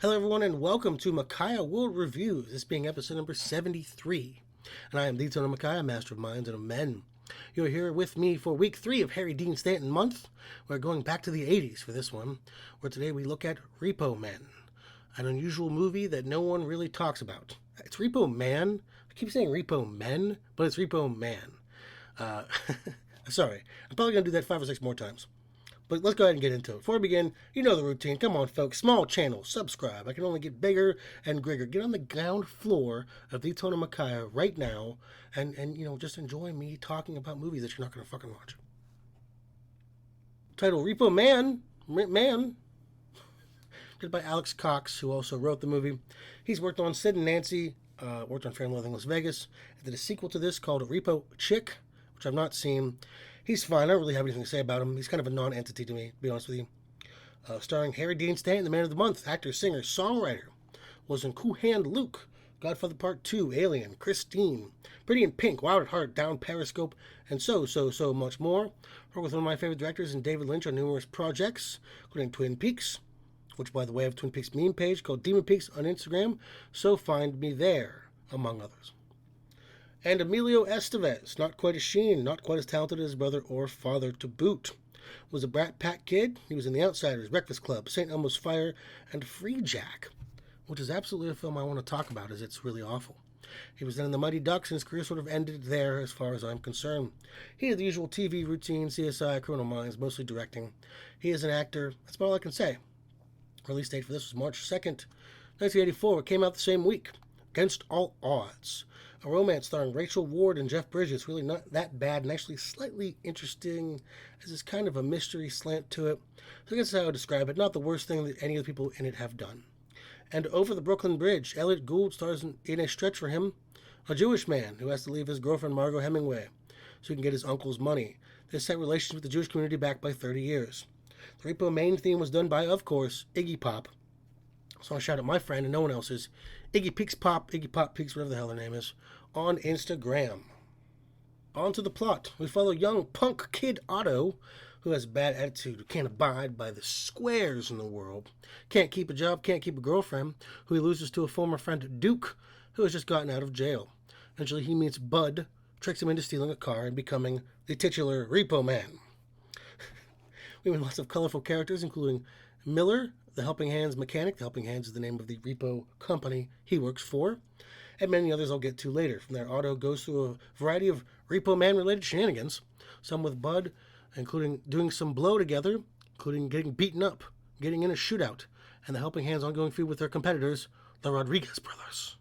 Hello, everyone, and welcome to Makai-World Reviews, this being episode number 73. And I am the Tony Makai, Master of Minds and of Men. You're here with me for week 3 of Harry Dean Stanton month. We're going back to the 80s for this one, where today we look at Repo Man, an unusual movie that no one really talks about. It's Repo Man. I keep saying Repo Men, but it's Repo Man. Sorry, I'm probably going to do that 5 or 6 more times. But let's go ahead and get into it. Before we begin, you know the routine. Come on, folks. Small channel. Subscribe. I can only get bigger and bigger. Get on the ground floor of the Tony Makai right now and just enjoy me talking about movies that you're not going to fucking watch. Title, Repo Man. Man. Written by Alex Cox, who also wrote the movie. He's worked on Sid and Nancy, worked on Fear and Loathing in Las Vegas, and did a sequel to this called Repo Chick, which I've not seen. He's fine. I don't really have anything to say about him. He's kind of a non-entity to me, to be honest with you. Starring Harry Dean Stanton, the Man of the Month, actor, singer, songwriter. Was in Cool Hand Luke, Godfather Part 2, Alien, Christine, Pretty in Pink, Wild at Heart, Down Periscope, and so much more. Worked with one of my favorite directors and David Lynch on numerous projects, including Twin Peaks, which, by the way, I have a Twin Peaks meme page called Demon Peaks on Instagram, so find me there, among others. And Emilio Estevez, not quite as Sheen, not quite as talented as his brother or father to boot. Was a Brat Pack kid. He was in The Outsiders, Breakfast Club, St. Elmo's Fire, and Free Jack, which is absolutely a film I want to talk about as it's really awful. He was then in The Mighty Ducks, and his career sort of ended there as far as I'm concerned. He had the usual TV routine, CSI, Criminal Minds, mostly directing. He is an actor. That's about all I can say. Release date for this was March 2nd, 1984. It came out the same week. Against All Odds. A romance starring Rachel Ward and Jeff Bridges. Really not that bad and actually slightly interesting as it's kind of a mystery slant to it. So I guess that's how I would describe it. Not the worst thing that any of the people in it have done. And Over the Brooklyn Bridge. Elliot Gould stars in a stretch for him. A Jewish man who has to leave his girlfriend Margot Hemingway so he can get his uncle's money. They set relations with the Jewish community back by 30 years. The Repo main theme was done by, of course, Iggy Pop. So I shout out my friend and no one else's, Iggy Peaks Pop, Iggy Pop Peaks, whatever the hell her name is, on Instagram. On to the plot. We follow young punk kid Otto, who has a bad attitude, who can't abide by the squares in the world, can't keep a job, can't keep a girlfriend, who he loses to a former friend Duke, who has just gotten out of jail. Eventually he meets Bud, tricks him into stealing a car and becoming the titular Repo Man. We have lots of colorful characters, including Miller, the Helping Hands mechanic. The Helping Hands is the name of the repo company he works for, and many others I'll get to later. From there, Otto goes through a variety of Repo Man-related shenanigans, some with Bud, including doing some blow together, including getting beaten up, getting in a shootout, and the Helping Hands' ongoing feud with their competitors, the Rodriguez brothers.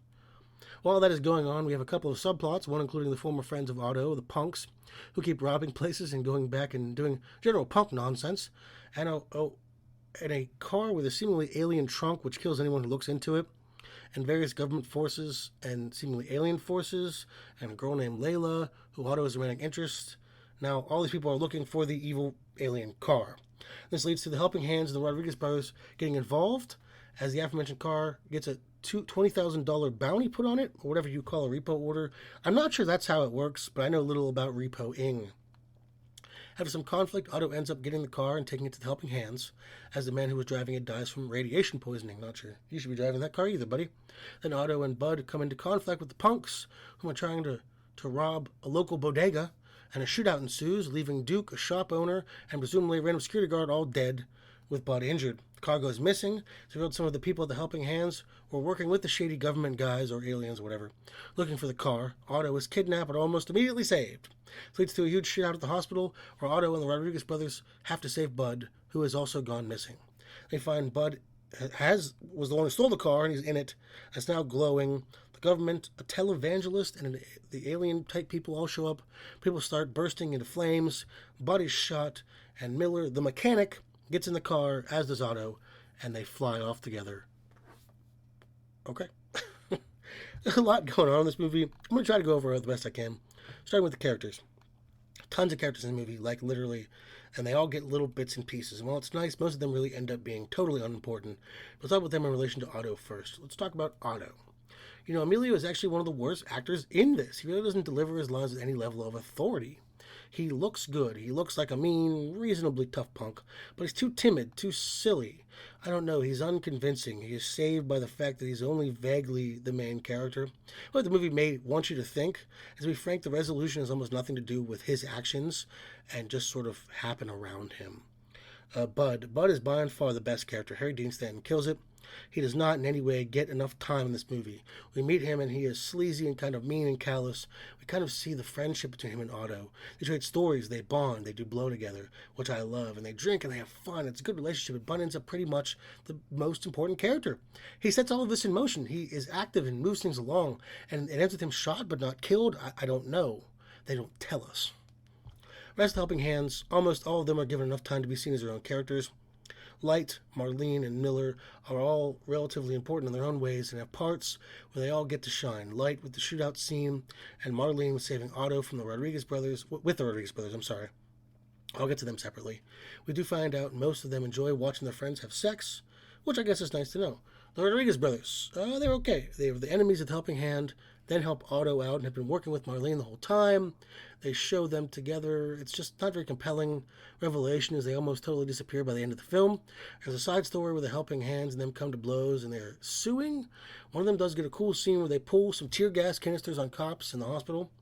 While that is going on, we have a couple of subplots, one including the former friends of Otto, the punks, who keep robbing places and going back and doing general punk nonsense, and a car with a seemingly alien trunk which kills anyone who looks into it, and various government forces and seemingly alien forces, and a girl named Layla, who Otto is a romantic interest. Now, all these people are looking for the evil alien car. This leads to the Helping Hands and the Rodriguez brothers getting involved, as the aforementioned car gets a $20,000 bounty put on it, or whatever you call a repo order. I'm not sure that's how it works, but I know little about repoing. After some conflict, Otto ends up getting the car and taking it to the Helping Hands, as the man who was driving it dies from radiation poisoning. Not sure you should be driving that car either, buddy. Then Otto and Bud come into conflict with the punks, who are trying to rob a local bodega, and a shootout ensues, leaving Duke, a shop owner, and presumably a random security guard all dead, with Bud injured. The car goes missing, so revealed some of the people at the Helping Hands were working with the shady government guys, or aliens, or whatever, looking for the car. Otto is kidnapped but almost immediately saved. This leads to a huge shootout at the hospital, where Otto and the Rodriguez brothers have to save Bud, who has also gone missing. They find Bud was the one who stole the car, and he's in it. It's now glowing. The government, a televangelist, and the alien-type people all show up. People start bursting into flames. Bud is shot, and Miller, the mechanic, gets in the car, as does Otto, and they fly off together. Okay. There's a lot going on in this movie. I'm going to try to go over it the best I can. Starting with the characters. Tons of characters in the movie, like literally, and they all get little bits and pieces. And while it's nice, most of them really end up being totally unimportant. Let's talk about them in relation to Otto first. Let's talk about Otto. Emilio is actually one of the worst actors in this. He really doesn't deliver his lines with any level of authority. He looks good. He looks like a mean, reasonably tough punk, but he's too timid, too silly. I don't know, he's unconvincing. He is saved by the fact that he's only vaguely the main character. What the movie may want you to think is, to be frank, the resolution has almost nothing to do with his actions and just sort of happen around him. Bud. Bud is by and far the best character. Harry Dean Stanton kills it. He does not in any way get enough time in this movie. We meet him and he is sleazy and kind of mean and callous. We kind of see the friendship between him and Otto. They trade stories, they bond, they do blow together, which I love, and they drink and they have fun. It's a good relationship, and Bud ends up pretty much the most important character. He sets all of this in motion. He is active and moves things along, and it ends with him shot but not killed. I don't know. They don't tell us. Rest helping hands, almost all of them are given enough time to be seen as their own characters. Light, Marlene, and Miller are all relatively important in their own ways and have parts where they all get to shine. Light with the shootout scene, and Marlene with saving Otto from the Rodriguez brothers, with the Rodriguez brothers, I'm sorry. I'll get to them separately. We do find out most of them enjoy watching their friends have sex, which I guess is nice to know. The Rodriguez brothers, they're okay. They were the enemies of the helping hand, then help Otto out and have been working with Marlene the whole time. They show them together. It's just not very compelling revelation as they almost totally disappear by the end of the film. There's a side story where the helping hands and them come to blows and they're suing. One of them does get a cool scene where they pull some tear gas canisters on cops in the hospital.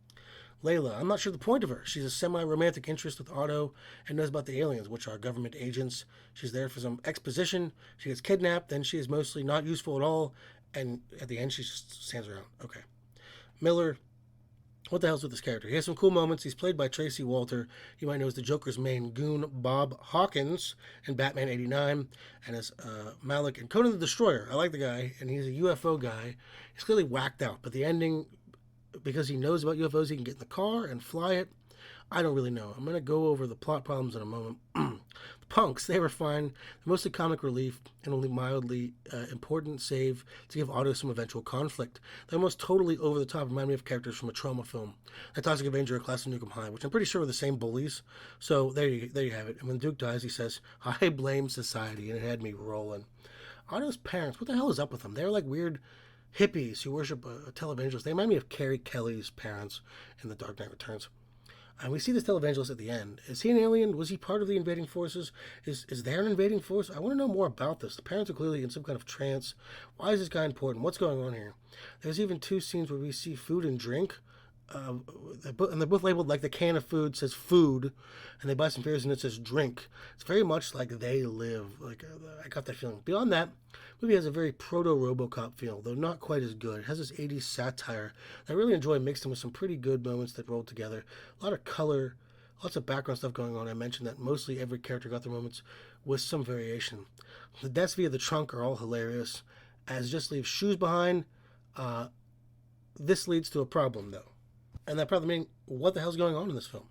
Layla, I'm not sure the point of her. She's a semi-romantic interest with Otto and knows about the aliens, which are government agents. She's there for some exposition. She gets kidnapped, then she is mostly not useful at all, and at the end she just stands around. Okay. Miller, what the hell's with this character? He has some cool moments. He's played by Tracy Walter. You might know as the Joker's main goon, Bob Hawkins, in Batman '89, and as Malik in Conan the Destroyer. I like the guy, and he's a UFO guy. He's clearly whacked out, but the ending, because he knows about UFOs, he can get in the car and fly it. I don't really know. I'm going to go over the plot problems in a moment. The punks, they were fine. They're mostly comic relief and only mildly important save to give Otto some eventual conflict. They're almost totally over the top, remind me of characters from a trauma film. The Toxic Avenger or Class of Nukem High, which I'm pretty sure are the same bullies. So there you have it. And when Duke dies, he says, I blame society, and it had me rolling. Otto's parents, what the hell is up with them? They're like weird hippies who worship televangelists. They remind me of Carrie Kelly's parents in The Dark Knight Returns. And we see this televangelist at the end. Is he an alien? Was he part of the invading forces? Is there an invading force? I want to know more about this. The parents are clearly in some kind of trance. Why is this guy important? What's going on here? There's even 2 scenes where we see food and drink. And they're both labeled like the can of food says food, and they buy some beers and it says drink. It's very much like They Live. Like I got that feeling. Beyond that, the movie has a very proto-RoboCop feel, though not quite as good. It has this 80s satire that I really enjoy, mixed in with some pretty good moments that roll together. A lot of color, lots of background stuff going on. I mentioned that mostly every character got their moments with some variation. The deaths via the trunk are all hilarious. As just leaves shoes behind, this leads to a problem, though. And that problem being, what the hell's going on in this film?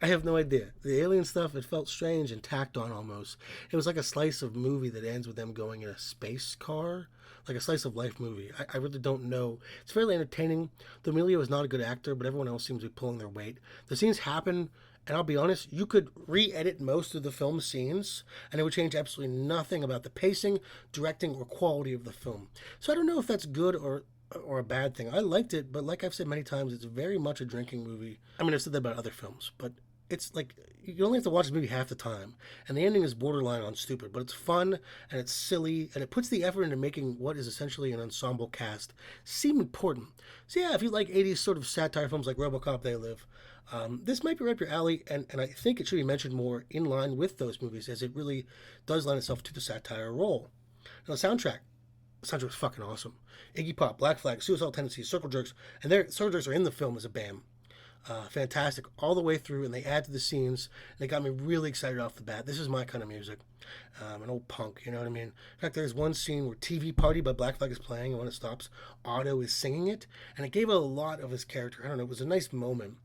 I have no idea. The alien stuff, it felt strange and tacked on almost. It was like a slice of movie that ends with them going in a space car. Like a slice of life movie. I really don't know. It's fairly entertaining. D'Amelio is not a good actor, but everyone else seems to be pulling their weight. The scenes happen, and I'll be honest, you could re-edit most of the film scenes, and it would change absolutely nothing about the pacing, directing, or quality of the film. So I don't know if that's good or a bad thing. I liked it, but like I've said many times, it's very much a drinking movie. I mean, I've said that about other films, but it's like, you only have to watch the movie half the time, and the ending is borderline on stupid, but it's fun, and it's silly, and it puts the effort into making what is essentially an ensemble cast seem important. So yeah, if you like 80s sort of satire films like RoboCop, They Live, this might be right up your alley, and I think it should be mentioned more in line with those movies, as it really does lend itself to the satire role. Now, the soundtrack was fucking awesome. Iggy Pop, Black Flag, Suicidal Tendencies, Circle Jerks, and Circle Jerks are in the film as a band. Fantastic all the way through, and they add to the scenes, and they got me really excited off the bat. This is my kind of music. An old punk, you know what I mean? In fact, there's one scene where TV Party by Black Flag is playing, and when it stops, Otto is singing it, and it gave a lot of his character. I don't know, it was a nice moment.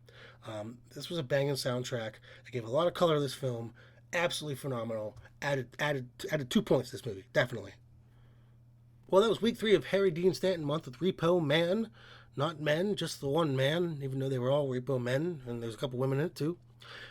This was a banging soundtrack. It gave a lot of color to this film. Absolutely phenomenal. Added 2 points to this movie, definitely. Well, that was week 3 of Harry Dean Stanton month with Repo Man. Not men, just the one man, even though they were all Repo Men, and there's a couple women in it too.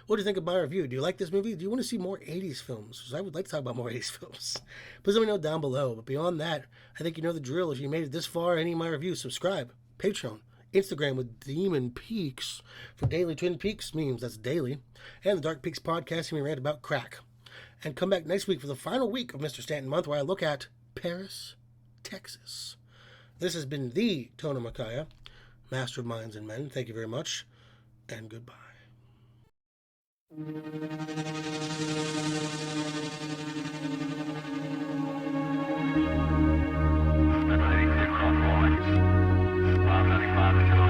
What do you think of my review? Do you like this movie? Do you want to see more 80s films? Because I would like to talk about more 80s films. Please let me know down below. But beyond that, I think you know the drill. If you made it this far, any of my reviews, subscribe, Patreon, Instagram with Demon Peaks for daily Twin Peaks memes. That's daily. And the Dark Peaks podcast, and we rant about crack. And come back next week for the final week of Mr. Stanton Month, where I look at Paris, Texas. This has been the Tona Makai, Master of Minds and Men. Thank you very much, and goodbye. That's 86 on 1. 595